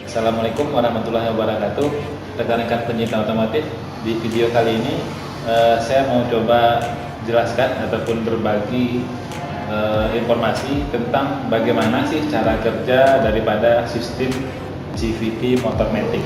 Assalamualaikum warahmatullahi wabarakatuh. Rekan-rekan pencinta otomotif, di video kali ini saya mau coba jelaskan ataupun berbagi informasi tentang bagaimana sih cara kerja daripada sistem CVT motor matic.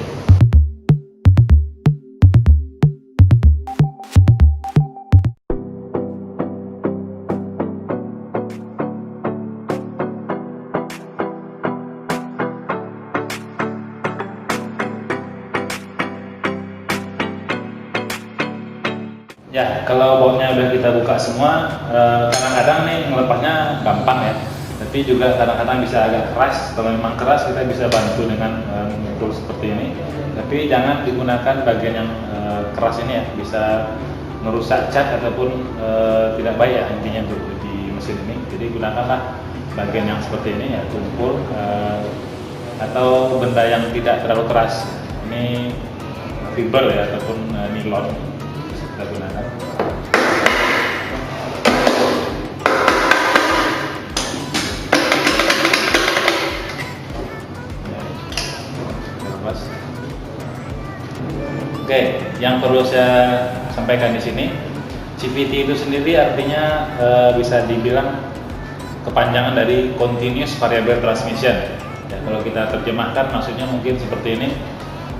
Ya, kalau bautnya udah kita buka semua, kadang-kadang nih melepasnya gampang ya. Tapi juga kadang-kadang bisa agak keras. Kalau memang keras kita bisa bantu dengan memukul seperti ini. Tapi jangan digunakan bagian yang keras ini ya, bisa merusak cat ataupun tidak baik ya intinya untuk di mesin ini. Jadi gunakanlah bagian yang seperti ini ya, tumpul atau benda yang tidak terlalu keras. Ini fiber ya ataupun nilon. Kita gunakan. Oke, yang perlu saya sampaikan di sini, CVT itu sendiri artinya bisa dibilang kepanjangan dari Continuous Variable Transmission. Ya, kalau kita terjemahkan maksudnya mungkin seperti ini.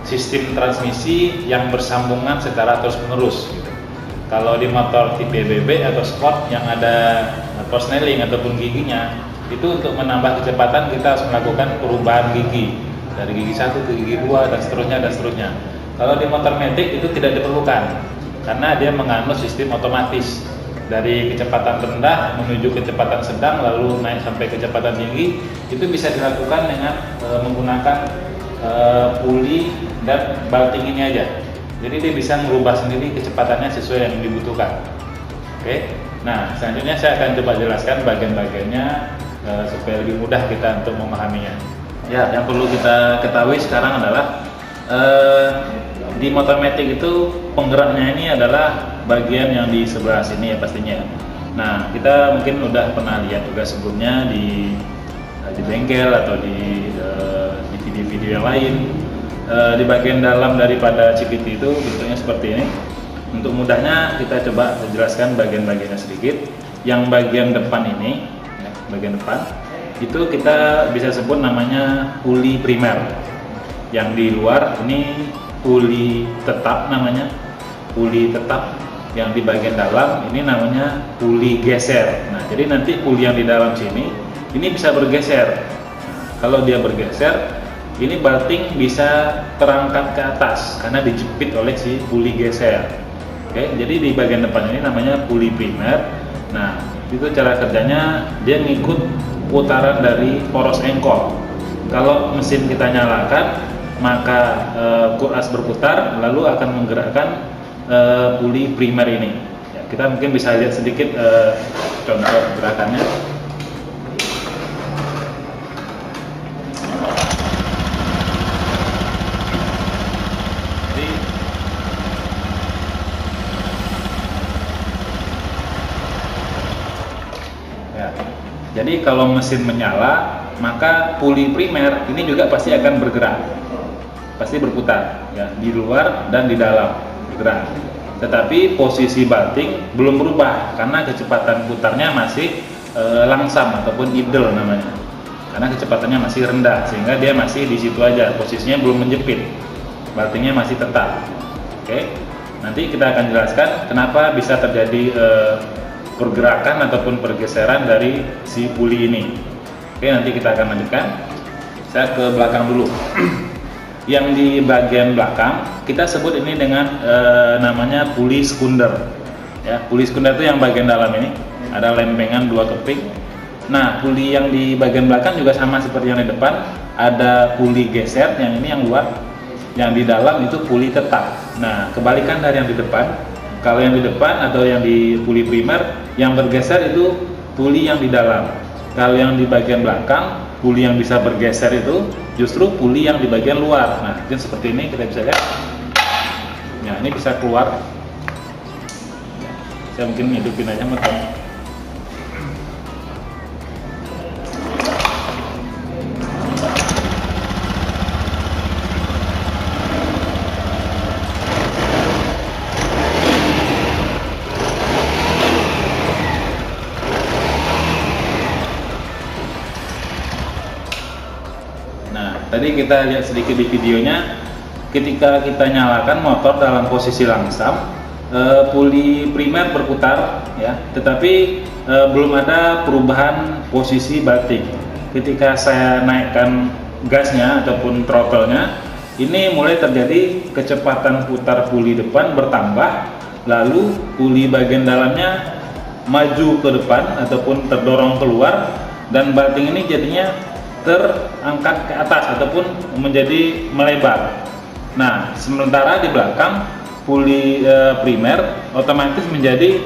Sistem transmisi yang bersambungan secara terus-menerus gitu. Kalau di motor tipe BB atau Sport yang ada persneling ataupun giginya, itu untuk menambah kecepatan kita harus melakukan perubahan gigi dari gigi 1 ke gigi 2 dan seterusnya. Kalau di motor matic itu tidak diperlukan karena dia menganut sistem otomatis dari kecepatan rendah menuju kecepatan sedang lalu naik sampai kecepatan tinggi. Itu bisa dilakukan dengan menggunakan puli dan balting ini aja. Jadi dia bisa merubah sendiri kecepatannya sesuai yang dibutuhkan. Oke. Nah, selanjutnya saya akan coba jelaskan bagian-bagiannya supaya lebih mudah kita untuk memahaminya. Ya, yang perlu kita ketahui sekarang adalah di motor matic itu penggeraknya ini adalah bagian yang di sebelah sini ya pastinya. Nah, kita mungkin udah pernah lihat juga sebelumnya di bengkel atau di video-video yang lain. Di bagian dalam daripada CVT itu bentuknya seperti ini. Untuk mudahnya kita coba jelaskan bagian-bagiannya sedikit. Yang bagian depan ini, ya, bagian depan itu kita bisa sebut namanya puli primer. Yang di luar ini puli tetap namanya, puli tetap. Yang di bagian dalam ini namanya puli geser. Nah, jadi nanti puli yang di dalam sini ini bisa bergeser. Nah, kalau dia bergeser, ini balting bisa terangkat ke atas karena dijepit oleh si puli geser. Oke, jadi di bagian depan ini namanya puli primer. Nah, itu cara kerjanya dia ngikut putaran dari poros engkol. Kalau mesin kita nyalakan, maka kuras berputar lalu akan menggerakkan puli primer ini. Ya, kita mungkin bisa lihat sedikit contoh gerakannya. Jadi kalau mesin menyala, maka puli primer ini juga pasti akan bergerak, pasti berputar, ya, di luar dan di dalam bergerak. Tetapi posisi balting belum berubah karena kecepatan putarnya masih langsam ataupun idle namanya, karena kecepatannya masih rendah sehingga dia masih di situ aja, posisinya belum menjepit, baltingnya masih tetap. Oke, nanti kita akan jelaskan kenapa bisa terjadi pergerakan ataupun pergeseran dari si puli ini. Oke, nanti kita akan lanjutkan. Saya ke belakang dulu. Yang di bagian belakang kita sebut ini dengan namanya puli sekunder. Ya, puli sekunder itu yang bagian dalam ini ada lempengan 2 keping. Nah, puli yang di bagian belakang juga sama seperti yang di depan, ada puli geser, yang ini yang luar. Yang di dalam itu puli tetap. Nah, kebalikan dari yang di depan. Kalau yang di depan atau yang di puli primer, yang bergeser itu puli yang di dalam. Kalau yang di bagian belakang, puli yang bisa bergeser itu justru puli yang di bagian luar. Nah, mungkin seperti ini kita bisa lihat. Ya, ini bisa keluar. Saya mungkin hidupin aja motor. tadi kita lihat sedikit di videonya, ketika kita nyalakan motor dalam posisi langsam, puli primer berputar ya, tetapi belum ada perubahan posisi batting. Ketika saya naikkan gasnya ataupun throttle-nya, ini mulai terjadi kecepatan putar puli depan bertambah, lalu puli bagian dalamnya maju ke depan ataupun terdorong keluar, dan batting ini jadinya terangkat ke atas ataupun menjadi melebar. Nah, sementara di belakang puli primer otomatis menjadi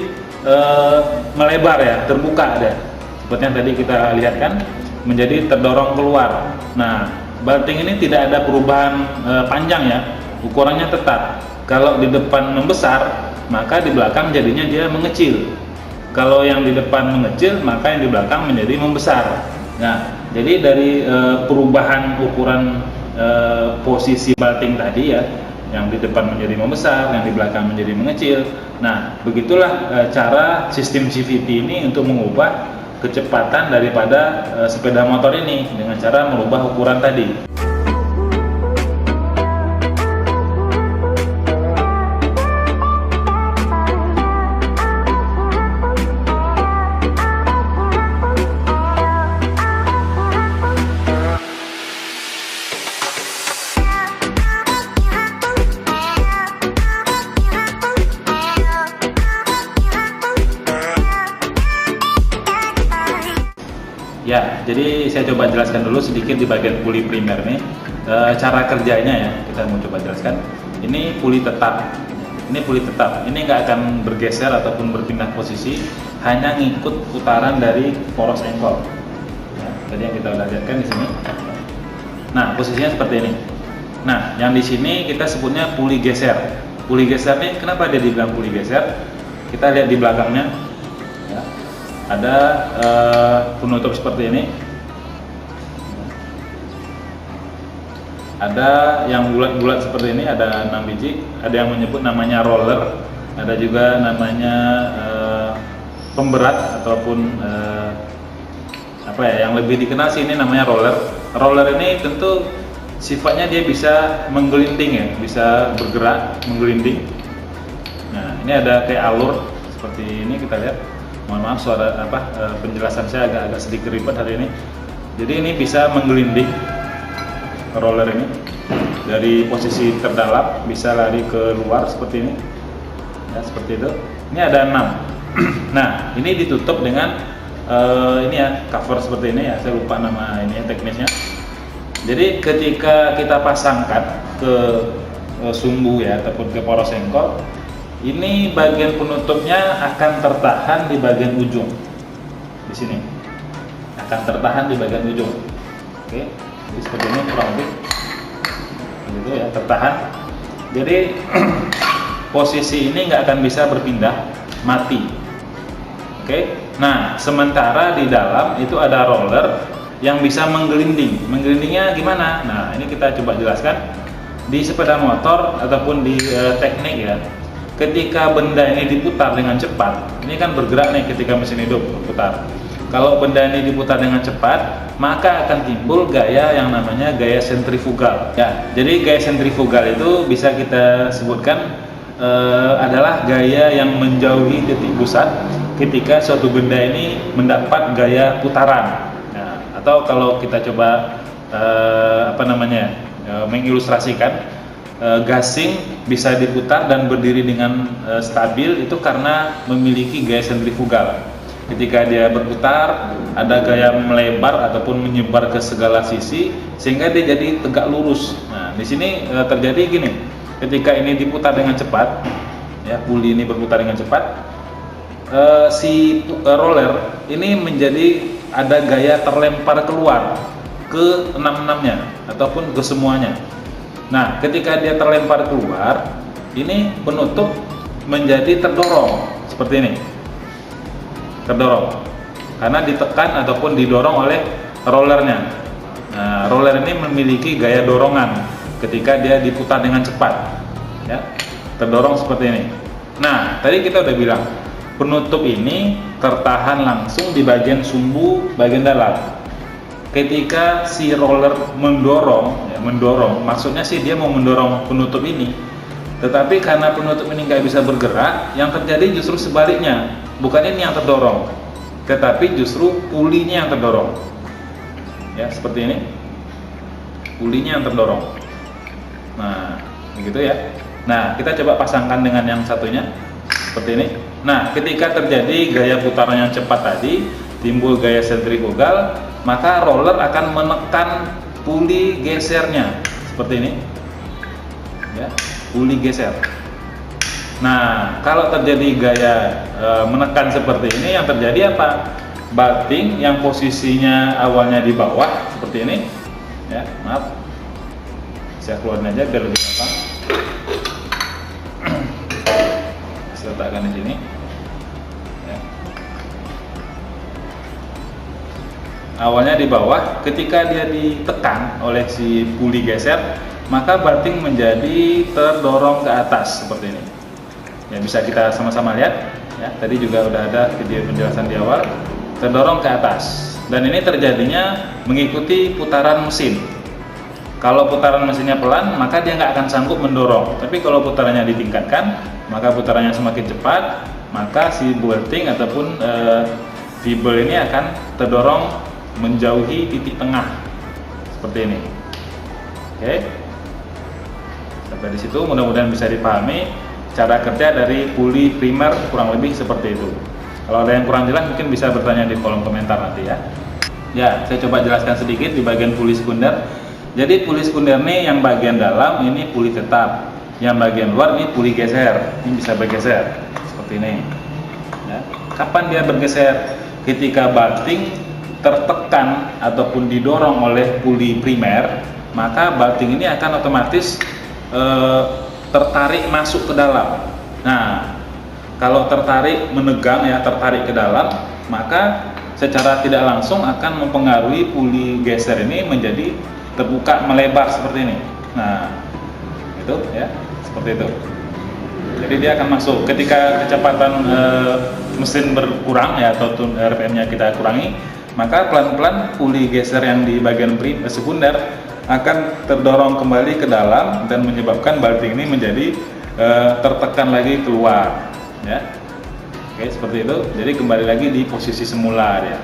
melebar ya, terbuka deh. Seperti yang tadi kita lihat kan, menjadi terdorong keluar. Nah, batting ini tidak ada perubahan panjang ya, ukurannya tetap. Kalau di depan membesar, maka di belakang jadinya dia mengecil. Kalau yang di depan mengecil, maka yang di belakang menjadi membesar. Nah, jadi dari perubahan ukuran posisi batting tadi ya, yang di depan menjadi membesar, yang di belakang menjadi mengecil. Nah, begitulah cara sistem CVT ini untuk mengubah kecepatan daripada sepeda motor ini dengan cara merubah ukuran tadi. Ya, jadi saya coba jelaskan dulu sedikit di bagian puli primer nih, cara kerjanya ya, kita mau coba jelaskan. Ini puli tetap, ini nggak akan bergeser ataupun berpindah posisi, hanya ngikut putaran dari poros engkol. Ya, tadi yang kita udah lihatkan di sini. Nah, posisinya seperti ini. Nah, yang di sini kita sebutnya puli geser. Puli geser nih, kenapa dia dibilang puli geser? Kita lihat di belakangnya. Ada penutup seperti ini, ada yang bulat-bulat seperti ini, ada 6 biji, ada yang menyebut namanya roller, ada juga namanya pemberat ataupun apa ya, yang lebih dikenal sih ini namanya roller. Roller ini tentu sifatnya dia bisa menggelinding ya, bisa bergerak menggelinding. Nah, ini ada kayak alur seperti ini, kita lihat. Mohon maaf suara penjelasan saya agak sedikit ribet hari ini. Jadi ini bisa menggelinding roller ini dari posisi terdalam, bisa lari ke luar seperti ini ya, seperti itu. Ini ada 6. Nah, ini ditutup dengan ini ya, cover seperti ini ya, saya lupa nama ini teknisnya. Jadi ketika kita pasangkan ke sumbu ya ataupun ke poros engkol, ini bagian penutupnya akan tertahan di bagian ujung. Di sini akan tertahan di bagian ujung. Oke, jadi seperti ini kurang lebih. Gitu ya, tertahan. Jadi posisi ini nggak akan bisa berpindah, mati. Oke. Nah, sementara di dalam itu ada roller yang bisa menggelinding. Menggelindingnya gimana? Nah, ini kita coba jelaskan di sepeda motor ataupun di teknik ya. Ketika benda ini diputar dengan cepat, ini kan bergerak nih ketika mesin hidup berputar. Kalau benda ini diputar dengan cepat, maka akan timbul gaya yang namanya gaya sentrifugal. Ya, jadi gaya sentrifugal itu bisa kita sebutkan adalah gaya yang menjauhi titik pusat ketika suatu benda ini mendapat gaya putaran. Nah, atau kalau kita coba mengilustrasikan, gasing bisa diputar dan berdiri dengan stabil itu karena memiliki gaya sentrifugal. Ketika dia berputar, ada gaya melebar ataupun menyebar ke segala sisi sehingga dia jadi tegak lurus. Nah, di sini terjadi gini. Ketika ini diputar dengan cepat, ya, puli ini berputar dengan cepat, si roller ini menjadi ada gaya terlempar keluar ke 6-6-nya ataupun ke semuanya. Nah, ketika dia terlempar keluar, ini penutup menjadi terdorong seperti ini, terdorong karena ditekan ataupun didorong oleh rollernya. Nah, roller ini memiliki gaya dorongan ketika dia diputar dengan cepat, ya, terdorong seperti ini. Nah, tadi kita udah bilang penutup ini tertahan langsung di bagian sumbu bagian dalam. ketika si roller mendorong, ya, maksudnya sih dia mau mendorong penutup ini, tetapi karena penutup ini nggak bisa bergerak, yang terjadi justru sebaliknya, bukan ini yang terdorong, tetapi justru pulinya yang terdorong. Ya, seperti ini, pulinya yang terdorong. Nah, begitu ya. Nah, kita coba pasangkan dengan yang satunya, seperti ini. Nah, ketika terjadi gaya putaran yang cepat tadi, timbul gaya sentrifugal, maka roller akan menekan puli gesernya, seperti ini. Ya, puli geser. Nah, kalau terjadi gaya menekan seperti ini, yang terjadi apa? Batting yang posisinya awalnya di bawah, seperti ini. Ya, maaf. Saya keluarin aja biar lebih gampang. Saya letakkan di sini. Ya. Awalnya di bawah, ketika dia ditekan oleh si puli geser, maka batting menjadi terdorong ke atas seperti ini. Ya, bisa kita sama-sama lihat. Ya, tadi juga udah ada video penjelasan di awal. Terdorong ke atas. Dan ini terjadinya mengikuti putaran mesin. Kalau putaran mesinnya pelan, maka dia nggak akan sanggup mendorong. Tapi kalau putarannya ditingkatkan, maka putarannya semakin cepat, maka si belting ataupun fibel ini akan terdorong menjauhi titik tengah seperti ini. Oke, sampai di situ mudah-mudahan bisa dipahami cara kerja dari puli primer, kurang lebih seperti itu. Kalau ada yang kurang jelas mungkin bisa bertanya di kolom komentar nanti ya. Ya, saya coba jelaskan sedikit di bagian puli sekunder. Jadi puli sekunder ini yang bagian dalam ini puli tetap, yang bagian luar ini puli geser. Ini bisa bergeser seperti ini. Ya. Kapan dia bergeser? Ketika batting tertekan ataupun didorong oleh puli primer, maka batting ini akan otomatis tertarik masuk ke dalam. Nah, kalau tertarik menegang ya, tertarik ke dalam, maka secara tidak langsung akan mempengaruhi puli geser ini menjadi terbuka melebar seperti ini. Nah, itu ya, seperti itu. Jadi dia akan masuk ketika kecepatan mesin berkurang ya, atau RPM-nya kita kurangi, maka pelan-pelan puli geser yang di bagian sekunder akan terdorong kembali ke dalam dan menyebabkan batting ini menjadi tertekan lagi keluar. Ya, oke, seperti itu. Jadi kembali lagi di posisi semula ya.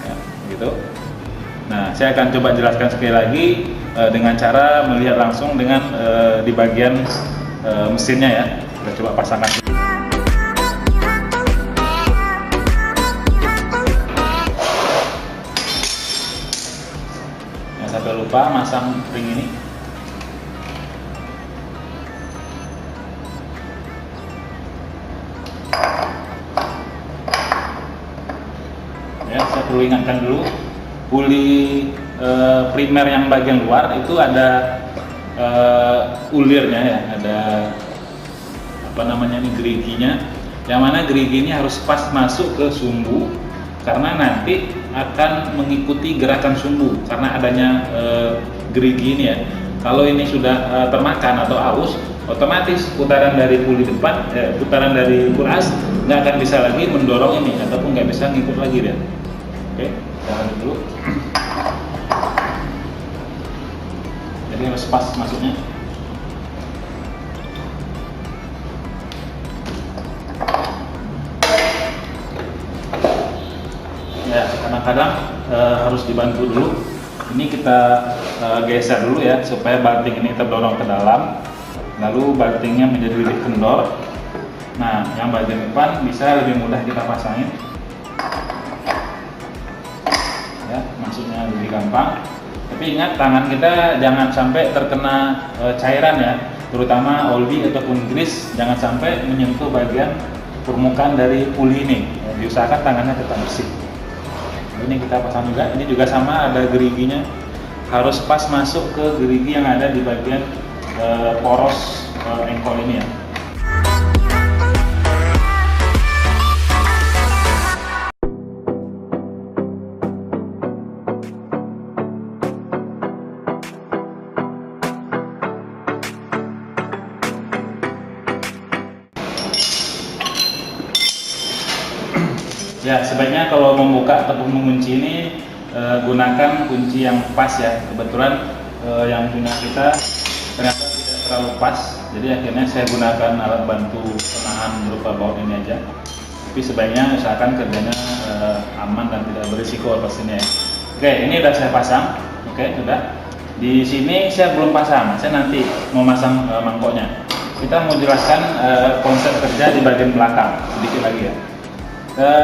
Ya, gitu. Nah, saya akan coba jelaskan sekali lagi dengan cara melihat langsung dengan di bagian mesinnya ya. Kita coba pasangkan. Jangan sampai lupa masang ring ini. Ya, saya perlu ingatkan dulu. Puli primer yang bagian luar itu ada ulirnya ya, ada apa namanya ini, geriginya, yang mana gerigi ini harus pas masuk ke sumbu karena nanti akan mengikuti gerakan sumbu karena adanya gerigi ini ya. Kalau ini sudah termakan atau aus, otomatis putaran dari puli depan, putaran dari kuras nggak akan bisa lagi mendorong ini ataupun nggak bisa ngikut lagi dia. Oke, jalan dulu. Jadi harus pas masuknya. Ya, kadang-kadang harus dibantu dulu. Ini kita geser dulu ya supaya batting ini terdorong ke dalam. Lalu battingnya menjadi lebih kendor. Nah, yang bagian depan bisa lebih mudah kita pasangin. Ya, masuknya lebih gampang. Tapi ingat, tangan kita jangan sampai terkena cairan ya, terutama oli ataupun grease, jangan sampai menyentuh bagian permukaan dari puli ini. Ya, diusahakan tangannya tetap bersih. Ini kita pasang juga. Ini juga sama, ada geriginya, harus pas masuk ke gerigi yang ada di bagian poros engkol ini ya. Ya, sebaiknya kalau membuka ataupun mengunci ini gunakan kunci yang pas ya. Kebetulan yang punya kita ternyata tidak terlalu pas, jadi akhirnya saya gunakan alat bantu penahan berupa baut ini aja. Tapi sebaiknya usahakan kerjanya aman dan tidak berisiko pastinya ya. Oke, ini udah saya pasang. Oke, sudah. Di sini saya belum pasang, saya nanti mau masang mangkoknya. Kita mau jelaskan konsep kerja di bagian belakang sedikit lagi ya.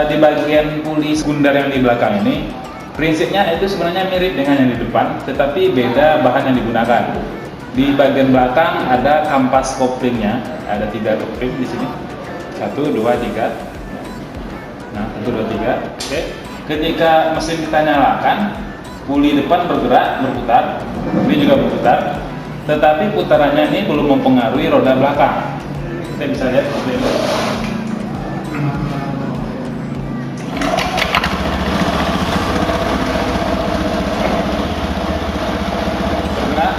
Di bagian puli sekunder yang di belakang ini, prinsipnya itu sebenarnya mirip dengan yang di depan, tetapi beda bahan yang digunakan. Di bagian belakang ada kampas koplingnya, ada 3 kopling di sini, 1, 2, 3. Nah, 1, 2, 3. Oke. Ketika mesin kita nyalakan, puli depan berputar, ini juga berputar, tetapi putarannya ini belum mempengaruhi roda belakang. Kita bisa lihat seperti ini. Bergerak,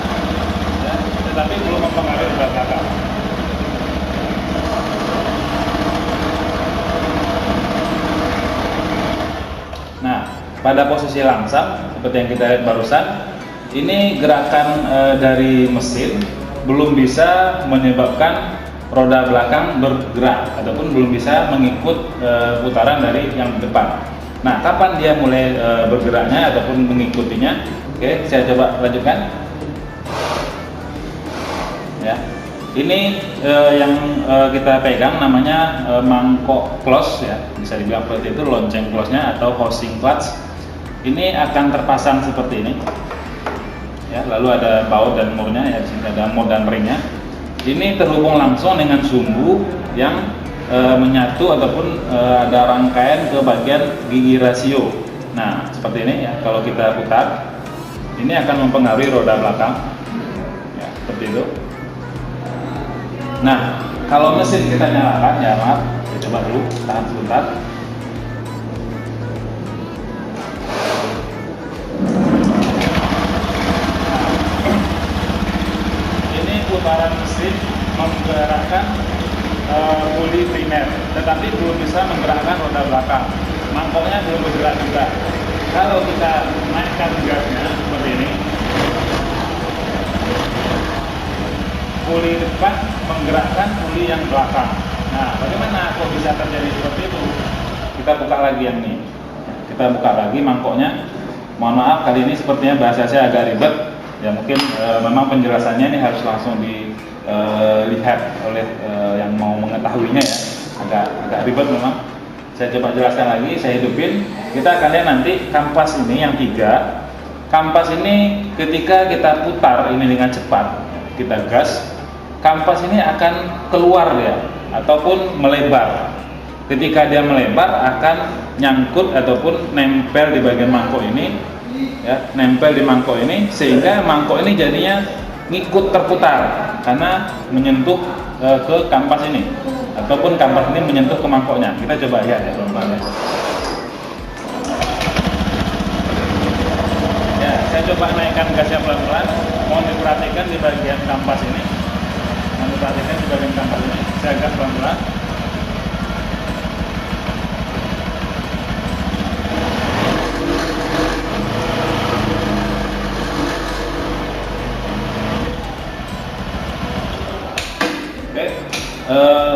ya, tetapi belum mempengaruhi roda belakang. Nah, pada posisi langsam seperti yang kita lihat barusan, ini gerakan dari mesin belum bisa menyebabkan roda belakang bergerak ataupun belum bisa mengikut putaran dari yang depan. Nah, kapan dia mulai bergeraknya ataupun mengikutinya? Oke, saya coba lanjutkan. Ya, ini yang kita pegang namanya mangkok close ya, bisa dibilang seperti itu, lonceng close-nya atau housing clutch. Ini akan terpasang seperti ini. Ya, lalu ada baut dan murnya ya, di sini ada mod dan ringnya. Ini terhubung langsung dengan sumbu yang menyatu ataupun ada rangkaian ke bagian gigi rasio. Nah, seperti ini ya, kalau kita putar, ini akan mempengaruhi roda belakang. Ya, seperti itu. Nah, kalau mesin kita nyalakan, ya maaf, saya coba dulu, tahan sebentar. Putaran mesin menggerakkan puli primer, tetapi belum bisa menggerakkan roda belakang. Mangkoknya belum bergerak juga. Kalau kita naikkan gasnya seperti ini, puli depan menggerakkan puli yang belakang. Nah, bagaimana kok bisa terjadi seperti itu? Kita buka lagi yang ini. Kita buka lagi mangkoknya. Mohon maaf, kali ini sepertinya bahasa saya agak ribet. Ya mungkin memang penjelasannya ini harus langsung dilihat oleh yang mau mengetahuinya ya, agak ribet memang. Saya coba jelaskan lagi, saya hidupin. Kita akan lihat nanti kampas ini yang 3. Kampas ini ketika kita putar ini dengan cepat, kita gas, kampas ini akan keluar ya, ataupun melebar. Ketika dia melebar akan nyangkut ataupun nempel di bagian mangkok ini. Ya, nempel di mangkok ini sehingga mangkok ini jadinya ngikut terputar karena menyentuh ke kampas ini ataupun kampas ini menyentuh ke mangkoknya. Kita coba lihat ya pelan-pelan. Ya, saya coba naikkan gasnya pelan-pelan. Mohon diperhatikan di bagian kampas ini. Mohon diperhatikan di bagian kampas ini. Saya gas pelan-pelan.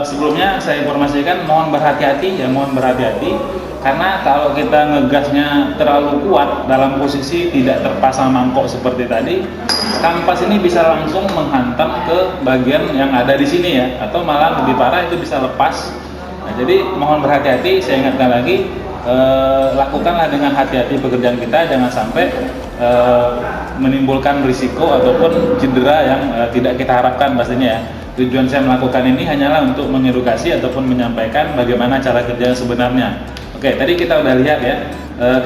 Sebelumnya saya informasikan mohon berhati-hati ya, mohon berhati-hati karena kalau kita ngegasnya terlalu kuat dalam posisi tidak terpasang mangkok seperti tadi, kampas ini bisa langsung menghantam ke bagian yang ada di sini ya, atau malah lebih parah itu bisa lepas. Nah, jadi mohon berhati-hati, saya ingatkan lagi, lakukanlah dengan hati-hati pekerjaan kita, jangan sampai menimbulkan risiko ataupun cedera yang tidak kita harapkan pastinya ya. Tujuan saya melakukan ini hanyalah untuk mengedukasi ataupun menyampaikan bagaimana cara kerja sebenarnya. Oke, tadi kita udah lihat ya,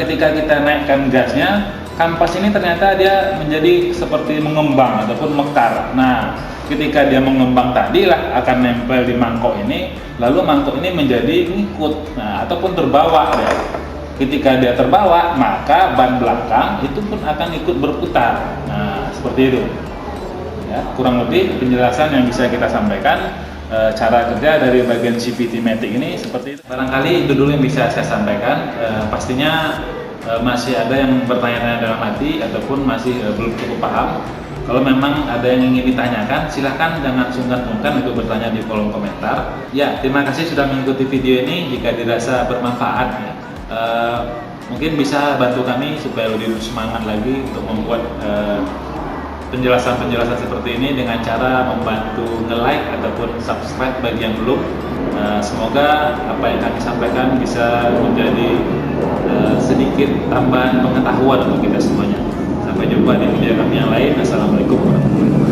ketika kita naikkan gasnya, kampas ini ternyata dia menjadi seperti mengembang ataupun mekar. Nah, ketika dia mengembang tadi lah akan nempel di mangkok ini, lalu mangkok ini menjadi ngikut, nah, ataupun terbawa ya. Ketika dia terbawa, maka ban belakang itu pun akan ikut berputar. Nah, seperti itu. Ya, kurang lebih penjelasan yang bisa kita sampaikan. cara kerja dari bagian CVT Matic ini seperti itu. Barangkali itu dulu yang bisa saya sampaikan. Pastinya masih ada yang bertanya-tanya dalam hati ataupun masih belum cukup paham. Kalau memang ada yang ingin ditanyakan, silahkan jangan sungkan-sungkan untuk bertanya di kolom komentar. Ya, terima kasih sudah mengikuti video ini. Jika dirasa bermanfaat, ya, mungkin bisa bantu kami supaya lebih semangat lagi untuk membuat penjelasan-penjelasan seperti ini dengan cara membantu nge-like ataupun subscribe bagi yang belum. Semoga apa yang kami sampaikan bisa menjadi sedikit tambahan pengetahuan untuk kita semuanya. Sampai jumpa di video kami yang lain. Assalamualaikum warahmatullahi wabarakatuh.